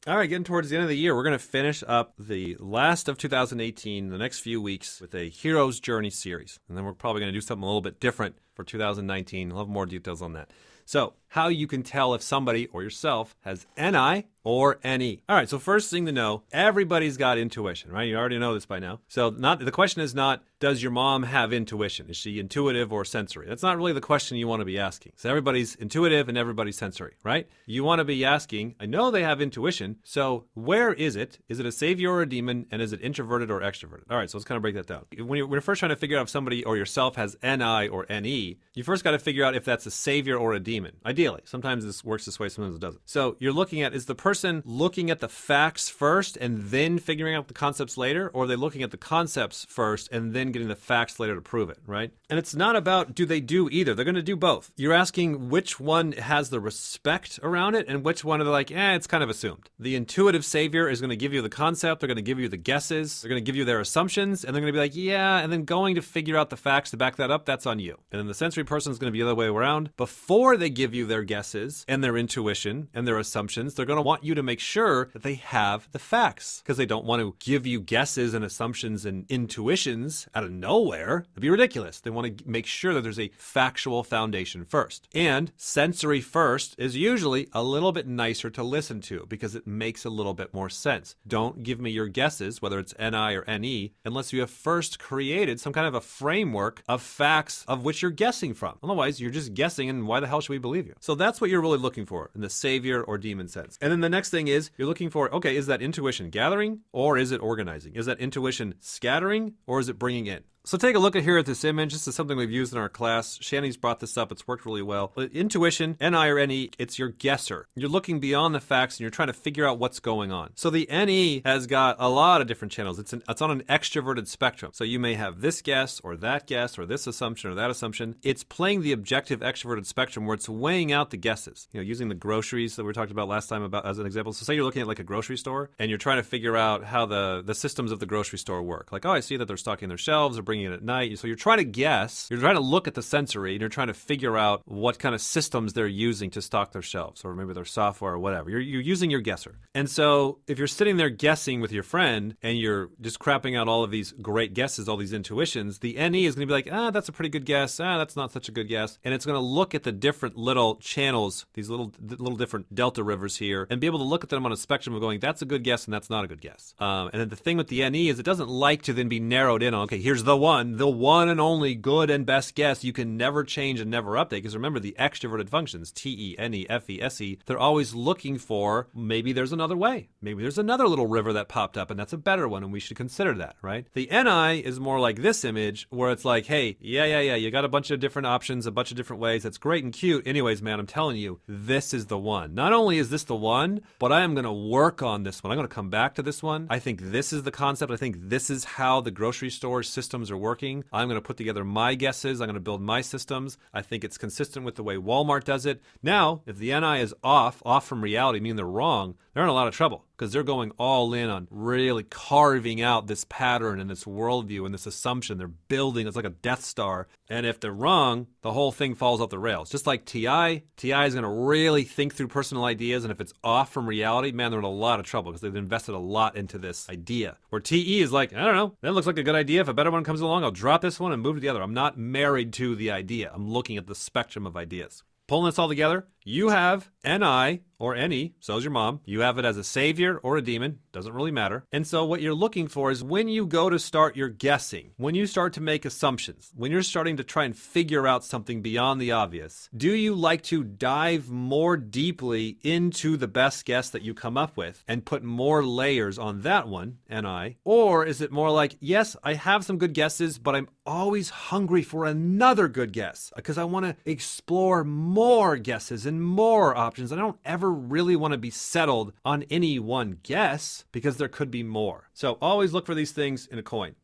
All right, getting towards the end of the year, we're going to finish up the last of 2018, the next few weeks, with a Hero's Journey series. And then we're probably going to do something a little bit different for 2019. We'll have more details on that. So, how you can tell if somebody or yourself has NI or NE. All right, so first thing to know, everybody's got intuition, right? You already know this by now. So the question is not, does your mom have intuition? Is she intuitive or sensory? That's not really the question you want to be asking. So everybody's intuitive and everybody's sensory, right? You want to be asking, I know they have intuition, so where is it? Is it a savior or a demon? And is it introverted or extroverted? All right, so let's kind of break that down. When you're first trying to figure out if somebody or yourself has NI or NE, you first got to figure out if that's a savior or a demon. Ideally. Sometimes this works this way, sometimes it doesn't. So you're looking at, is the person looking at the facts first and then figuring out the concepts later? Or are they looking at the concepts first and then getting the facts later to prove it, right? And it's not about do they do either. They're going to do both. You're asking which one has the respect around it and which one are they like, it's kind of assumed. The intuitive savior is going to give you the concept. They're going to give you the guesses. They're going to give you their assumptions. And they're going to be like, yeah, and then going to figure out the facts to back that up, that's on you. And then the sensory person is going to be the other way around. Before they give you their guesses and their intuition and their assumptions, they're going to want you to make sure that they have the facts, because they don't want to give you guesses and assumptions and intuitions out of nowhere. It'd be ridiculous. They want to make sure that there's a factual foundation first. And sensory first is usually a little bit nicer to listen to because it makes a little bit more sense. Don't give me your guesses, whether it's NI or NE, unless you have first created some kind of a framework of facts of which you're guessing from. Otherwise, you're just guessing, and why the hell should we believe you? So that's what you're really looking for in the savior or demon sense. And then the next thing is you're looking for, okay, is that intuition gathering or is it organizing? Is that intuition scattering or is it bringing in? So take a look at here at this image. This is something we've used in our class. Shani's brought this up. It's worked really well. But intuition, NI or NE, it's your guesser. You're looking beyond the facts and you're trying to figure out what's going on. So the NE has got a lot of different channels. It's on an extroverted spectrum. So you may have this guess or this assumption or that assumption. It's playing the objective extroverted spectrum where it's weighing out the guesses. Using the groceries that we talked about last time about as an example. So say you're looking at like a grocery store and you're trying to figure out how the systems of the grocery store work. Like, I see that they're stocking their shelves or bringing it at night. So you're trying to guess, you're trying to look at the sensory, and you're trying to figure out what kind of systems they're using to stock their shelves, or maybe their software or whatever. You're using your guesser. And so if you're sitting there guessing with your friend and you're just crapping out all of these great guesses, all these intuitions, the NE is going to be like, that's a pretty good guess. That's not such a good guess. And it's going to look at the different little channels, these little different delta rivers here, and be able to look at them on a spectrum of going, that's a good guess and that's not a good guess. And then the thing with the NE is it doesn't like to then be narrowed in on, okay, here's the one and only good and best guess you can never change and never update. Because remember, the extroverted functions, TE, NE, FE, SE, they're always looking for, maybe there's another way. Maybe there's another little river that popped up and that's a better one and we should consider that, right? The NI is more like this image where it's like, hey, yeah, you got a bunch of different options, a bunch of different ways. That's great and cute. Anyways, man, I'm telling you, this is the one. Not only is this the one, but I am going to work on this one. I'm going to come back to this one. I think this is the concept. I think this is how the grocery store systems are working. I'm going to put together my guesses. I'm going to build my systems. I think it's consistent with the way Walmart does it. Now, if the NI is off from reality, meaning they're wrong, they're in a lot of trouble because they're going all in on really carving out this pattern and this worldview and this assumption. They're building, it's like a Death Star. And if they're wrong, the whole thing falls off the rails. Just like TI is going to really think through personal ideas. And if it's off from reality, man, they're in a lot of trouble because they've invested a lot into this idea. Where TE is like, I don't know, that looks like a good idea. If a better one comes along, I'll drop this one and move to the other. I'm not married to the idea. I'm looking at the spectrum of ideas. Pulling this all together, you have NI or NE, so is your mom. You have it as a savior or a demon, doesn't really matter. And so what you're looking for is when you go to start your guessing, when you start to make assumptions, when you're starting to try and figure out something beyond the obvious, do you like to dive more deeply into the best guess that you come up with and put more layers on that one, NI? Or is it more like, yes, I have some good guesses, but I'm always hungry for another good guess because I want to explore more guesses and more options. I don't ever really want to be settled on any one guess because there could be more. So always look for these things in a coin.